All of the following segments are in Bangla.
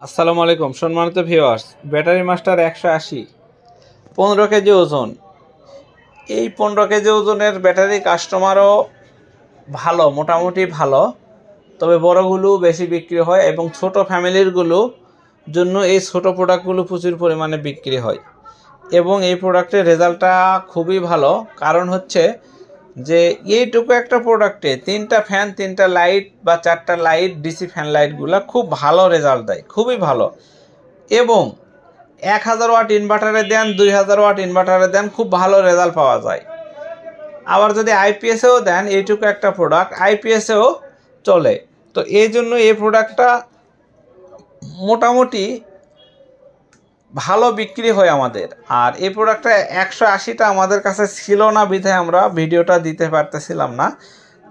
আসসালামু আলাইকুম সম্মানিত ভিউয়ার্স, ব্যাটারি মাস্টার 180 15 কেজি ওজন। এই 15 কেজি ওজনের ব্যাটারি কাস্টমারও ভালো, মোটামুটি ভালো, তবে বড়গুলো বেশি বিক্রি হয় এবং ছোট ফ্যামিলিরগুলো জন্য এই ছোট প্রোডাক্টগুলো প্রচুর পরিমাণে বিক্রি হয় এবং এই প্রোডাক্টের রেজাল্টটা খুবই ভালো। কারণ হচ্ছে যে এইটুকু একটা প্রোডাক্টে 3টা ফ্যান, 3টা লাইট বা 4টা লাইট, ডিসি ফ্যান লাইটগুলো খুব ভালো রেজাল্ট দেয়, খুবই ভালো। এবং 1000 ওয়াট ইনভার্টারে দেন, 2000 ওয়াট ইনভার্টারে দেন, খুব ভালো রেজাল্ট পাওয়া যায়। আবার যদি আইপিএসেও দেন, এইটুকু একটা প্রোডাক্ট আইপিএসেও চলে। তো এই জন্য এই প্রোডাক্টটা মোটামুটি ভালো বিক্রি হয় আমাদের। আর এই প্রোডাক্টটা 180টা আমাদের কাছে ছিল না বিধায় আমরা ভিডিওটা দিতে পারতেছিলাম না।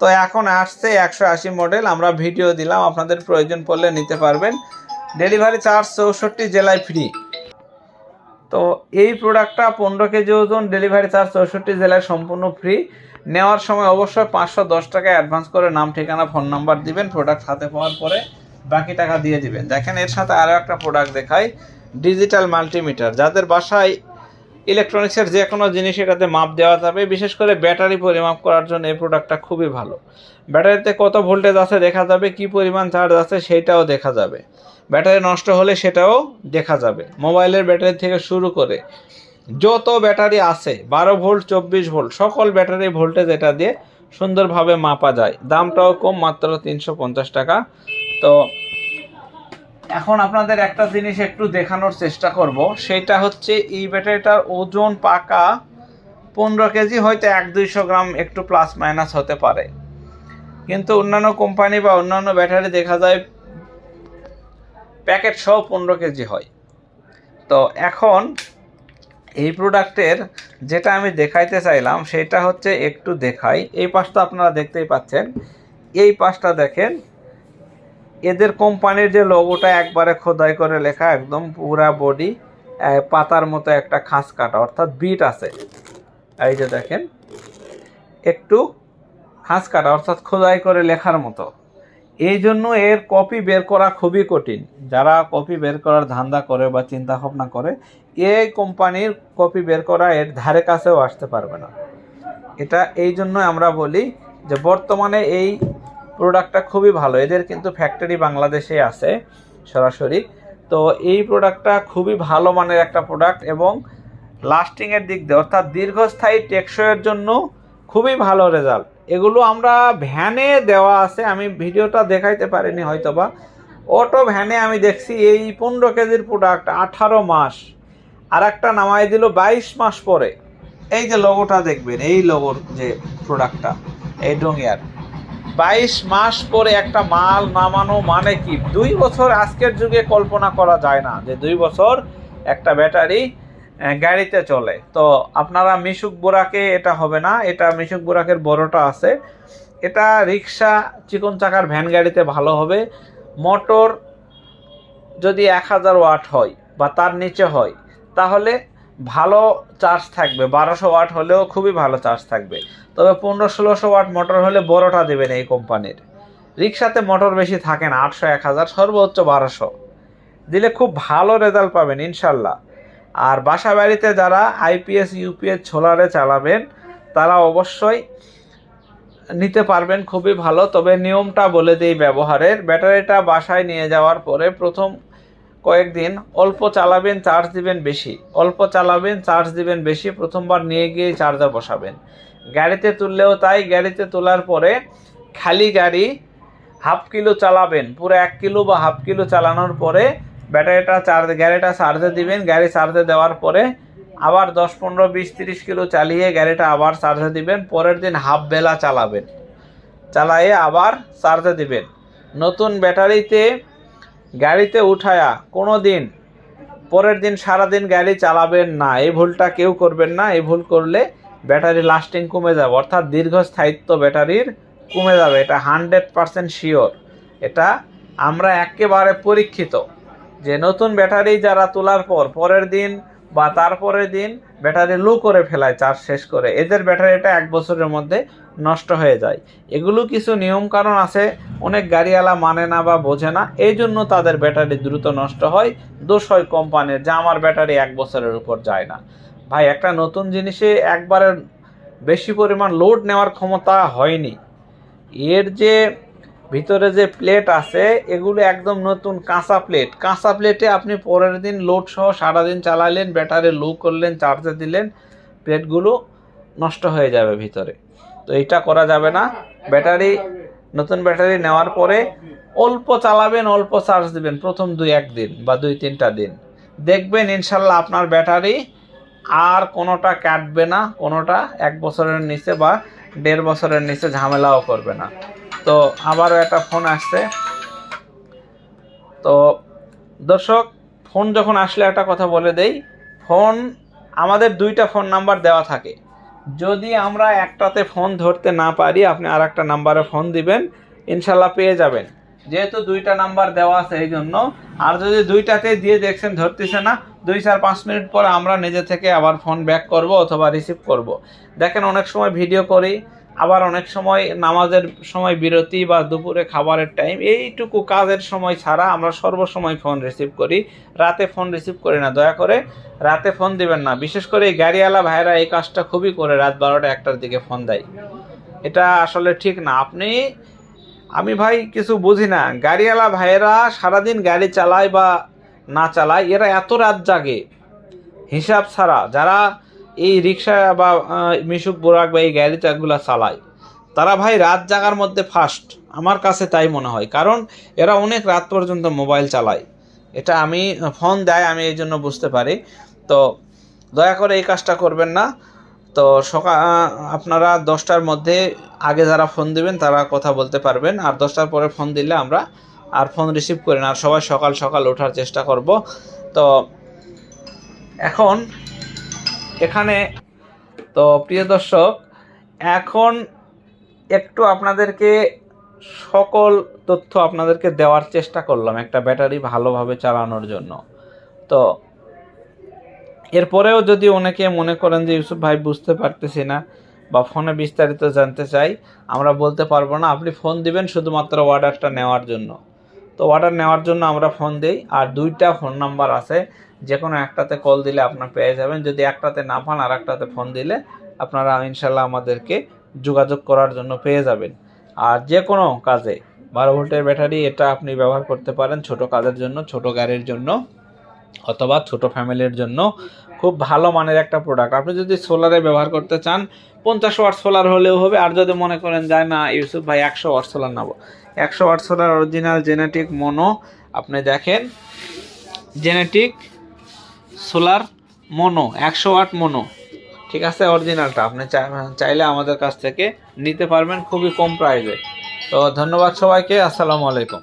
তো এখন আসছে 180 মডেল, আমরা ভিডিও দিলাম, আপনাদের প্রয়োজন পড়লে নিতে পারবেন। ডেলিভারি চার্জ 64 জেলায় ফ্রি। তো এই প্রোডাক্টটা 15 কেজি ওজন, ডেলিভারি চার্জ 64 জেলায় সম্পূর্ণ ফ্রি। নেওয়ার সময় অবশ্যই 510 টাকা অ্যাডভান্স করে নাম, ঠিকানা, ফোন নাম্বার দিবেন। প্রোডাক্ট হাতে পাওয়ার পরে বাকি টাকা দিয়ে দিবেন। দেখেন, এর সাথে আরও একটা প্রোডাক্ট দেখাই, ডিজিটাল মাল্টিমিটার। যাদের বাসায় ইলেকট্রনিক্সের যে কোনো জিনিস এটাতে মাপ দেওয়া যাবে, বিশেষ করে ব্যাটারি পরিমাপ করার জন্য এই প্রোডাক্টটা খুবই ভালো। ব্যাটারিতে কত ভোল্টেজ আছে দেখা যাবে, কি পরিমাণ চার্জ আছে সেইটাও দেখা যাবে, ব্যাটারি নষ্ট হলে সেটাও দেখা যাবে। মোবাইলের ব্যাটারি থেকে শুরু করে যত ব্যাটারি আছে, 12 ভোল্ট, 24 ভোল্ট, সকল ব্যাটারি ভোল্টেজ এটা দিয়ে সুন্দরভাবে মাপা যায়। দামটাও কম, মাত্র 350 টাকা। তো এখন আপনাদের একটা জিনিস একটু দেখানোর চেষ্টা করব, সেটা হচ্ছে এই ব্যাটারিটার ওজন পাকা 15 কেজি, হয়তো 100-200 গ্রাম একটু প্লাস মাইনাস হতে পারে, কিন্তু অন্যান্য কোম্পানি বা অন্যান্য ব্যাটারি দেখা যায় প্যাকেট সহ 15 কেজি হয়। তো এখন এই প্রোডাক্টের যেটা আমি দেখাইতে চাইলাম সেটা হচ্ছে, একটু দেখাই। এই পাশটা আপনারা দেখতেই পাচ্ছেন, এই পাশটা দেখেন, এদের কোম্পানির যে লোগোটা একবারে খোদাই করে লেখা, একদম পুরা বডি পাতার মতো একটা খাঁজ কাটা, অর্থাৎ বিট আছে। এই যে দেখেন, একটু খাঁজ কাটা, অর্থাৎ খোদাই করে লেখার মতো। এই জন্য এর কপি বের করা খুবই কঠিন। যারা কপি বের করার ধান্দা করে বা চিন্তা ভাবনা করে, এই কোম্পানির কপি বের করা এর ধারে কাছেও আসতে পারবে না। এটা এই জন্য আমরা বলি যে বর্তমানে এই প্রোডাক্টটা খুবই ভালো। এদের কিন্তু ফ্যাক্টরি বাংলাদেশে আছে সরাসরি। তো এই প্রোডাক্টটা খুবই ভালো মানের একটা প্রোডাক্ট এবং লাস্টিংয়ের দিক দিয়ে, অর্থাৎ দীর্ঘস্থায়ী টেকসইয়ের জন্য খুবই ভালো রেজাল্ট। এগুলো আমরা ভ্যানে দেওয়া আছে, আমি ভিডিওটা দেখাইতে পারিনি হয়তোবা। অটো ভ্যানে আমি দেখছি এই 15 কেজির প্রোডাক্ট 18 মাস, আর একটা নামাই দিল 22 মাস পরে। এই যে লোগোটা দেখবেন, এই লোগোর যে প্রোডাক্টটা, এই ডোঙ্গিয়ার 22 মাস পরে একটা মাল নামানো মানে কি 2 বছর আজকের যুগে কল্পনা করা যায় না যে 2 বছর একটা ব্যাটারি গাড়িতে চলে। তো আপনারা মিশুক বোরাকে, এটা হবে না, এটা মিশুক বোরাকের বড়টা আছে, এটা রিক্সা, চিকন চাকার ভ্যান গাড়িতে ভালো হবে। মোটর যদি 1000 ওয়াট হয় বা তার নিচে হয় তাহলে ভালো চার্জ থাকবে, 1200 ওয়াট হলেও খুবই ভালো চার্জ থাকবে। তবে 1500-1600 ওয়াট মোটর হলে বড়টা দেবেন এই কোম্পানির। রিক্সাতে মোটর বেশি থাকে না, 800, 1000, সর্বোচ্চ 1200 দিলে খুব ভালো রেজাল্ট পাবেন ইনশাল্লাহ। আর বাসা বাড়িতে যারা আইপিএস, ইউপিএস, সোলারে চালাবেন তারা অবশ্যই নিতে পারবেন, খুবই ভালো। তবে নিয়মটা বলে দিই ব্যবহারের, ব্যাটারিটা বাসায় নিয়ে যাওয়ার পরে প্রথম কয়েকদিন অল্প চালাবেন, চার্জ দিবেন বেশি, অল্প চালাবেন, চার্জ দিবেন বেশি। প্রথমবার নিয়ে গিয়ে চার্জার বসাবেন। গাড়িতে তুললেও তাই, গাড়িতে তোলার পরে খালি গাড়ি হাফ কিলো চালাবেন, পুরো 1 কিলো বা হাফ কিলো চালানোর পরে ব্যাটারিটা গাড়িটা চার্জে দিবেন। গাড়ি চার্জে দেওয়ার পরে আবার 10, 15, 20, 30 কিলো চালিয়ে গাড়িটা আবার চার্জে দিবেন। পরের দিন হাফ বেলা চালাবেন, চালায়ে আবার চার্জে দিবেন। নতুন ব্যাটারিতে গাড়িতে উঠায়া কোনো দিন পরের দিন সারাদিন গাড়ি চালাবেন না, এই ভুলটা কেউ করবেন না। এই ভুল করলে ব্যাটারি লাস্টিং কমে যাবে, অর্থাৎ দীর্ঘস্থায়িত্ব ব্যাটারির কমে যাবে। এটা 100% শিওর। এটা আমরা একেবারে পরীক্ষিত যে নতুন ব্যাটারি যারা তোলার পর পরের দিন বা তারপরের দিন ব্যাটারি লো করে ফেলায় চার্জ শেষ করে, এদের ব্যাটারিটা 1 বছরের মধ্যে নষ্ট হয়ে যায়। এগুলো কিছু নিয়ম কানুন আছে, অনেক গাড়িওয়ালা মানে না বা বোঝে না, এই জন্য তাদের ব্যাটারি দ্রুত নষ্ট হয়। দোষ হয় কোম্পানির যে আমার ব্যাটারি 1 বছরের উপর যায় না। ভাই একটা নতুন জিনিসে একবারে বেশি পরিমাণ লোড নেওয়ার ক্ষমতা হয়নি। এর যে ভিতরে যে প্লেট আছে এগুলো একদম নতুন কাঁচা প্লেট। কাঁচা প্লেটে আপনি পরের দিন লোড সহ সারাদিন চালালেন, ব্যাটারি লো করলেন, চার্জে দিলেন, প্লেটগুলো নষ্ট হয়ে যাবে ভিতরে। তো এটা করা যাবে না। ব্যাটারি নতুন ব্যাটারি নেওয়ার পরে অল্প চালাবেন, অল্প চার্জ দিবেন প্রথম 2-1 দিন বা 2-3টা দিন, দেখবেন ইনশাল্লাহ আপনার ব্যাটারি আর কোনোটা কাটবে না, কোনোটা 1 বছরের নিচে বা 1.5 বছরের নিচে ঝামেলাও করবে না। তো আবারও একটা ফোন আসছে। তো দর্শক, ফোন যখন আসলে একটা কথা বলে দেই, ফোন আমাদের 2টা ফোন নাম্বার দেওয়া থাকে। যদি আমরা একটাতে ফোন ধরতে না পারি আপনি আর একটা নাম্বারে ফোন দিবেন, ইনশাল্লাহ পেয়ে যাবেন। যেহেতু 2টা নাম্বার দেওয়া আছে এই জন্য। আর যদি 2টাতে দিয়ে দেখছেন ধরতেছে না, 2-4-5 মিনিট পর আমরা নিজে থেকে আবার ফোন ব্যাক করব অথবা রিসিভ করব। দেখেন অনেক সময় ভিডিও করি, আবার অনেক সময় নামাজের সময় বিরতি বা দুপুরে খাবারের টাইম, এইটুকু কাজের সময় ছাড়া আমরা সর্বসময় ফোন রিসিভ করি। রাতে ফোন রিসিভ করি না, দয়া করে রাতে ফোন দিবেন না। বিশেষ করে এই গাড়িওয়ালা ভাইরা এই কাজটা খুবই করে, রাত 12টা-1টার দিকে ফোন দেয়। এটা আসলে ঠিক না। আমি ভাই কিছু বুঝি না, গাড়িওয়ালা ভাইয়েরা সারাদিন গাড়ি চালায় বা না চালায়, এরা এত রাত জাগে হিসাব ছাড়া। যারা এই রিক্সা বা মিশুক বোরাক বা এই গাড়িটাগুলো চালায়, তারা ভাই রাত জাগার মধ্যে ফার্স্ট, আমার কাছে তাই মনে হয়। কারণ এরা অনেক রাত পর্যন্ত মোবাইল চালায়, এটা আমি ফোন দেয় আমি এই জন্য বুঝতে পারি। তো দয়া করে এই কাজটা করবেন না। তো আপনারা 10টার মধ্যে আগে যারা ফোন দিবেন তারা কথা বলতে পারবেন, আর 10টার পরে ফোন দিলে আমরা আর ফোন রিসিভ করি না। আর সবাই সকাল সকাল ওঠার চেষ্টা করব। তো এখন এখানে তো প্রিয় দর্শক, এখন একটু আপনাদেরকে সকল তথ্য আপনাদেরকে দেওয়ার চেষ্টা করলাম একটা ব্যাটারি ভালোভাবে চালানোর জন্য। তো এরপরেও যদি অনেকে মনে করেন যে ইউসুফ ভাই বুঝতে পারতেছি না বা ফোনে বিস্তারিত জানতে চাই, আমরা বলতে পারবো না। আপনি ফোন দিবেন শুধুমাত্র অর্ডারটা নেওয়ার জন্য। তো অর্ডার নেওয়ার জন্য আমরা ফোন দিই, আর 2টা ফোন নাম্বার আছে, যে কোনো একটাতে কল দিলে আপনার পেয়ে যাবেন। যদি একটাতে না পান আর একটাতে ফোন দিলে আপনারা ইনশাল্লাহ আমাদেরকে যোগাযোগ করার জন্য পেয়ে যাবেন। আর যে কোনো কাজে 12 ভোল্টের ব্যাটারি এটা আপনি ব্যবহার করতে পারেন, ছোট কাজের জন্য, ছোট গাড়ির জন্য অথবা ছোট ফ্যামিলির জন্য খুব ভালো মানের একটা প্রোডাক্ট। আপনি যদি সোলারে ব্যবহার করতে চান 50 ওয়াট সোলার হলেও হবে। আর যদি মনে করেন যায় না ইউসুফ ভাই 100 ওয়াট সোলার নেব, 100 watt solar original genetic mono, আপনি দেখেন genetic solar mono 100 watt mono, ঠিক আছে, অরিজিনালটা আপনি চাইলে আমাদের কাছ থেকে নিতে পারবেন খুবই কম প্রাইসে। তো ধন্যবাদ সবাইকে, আসসালামু আলাইকুম।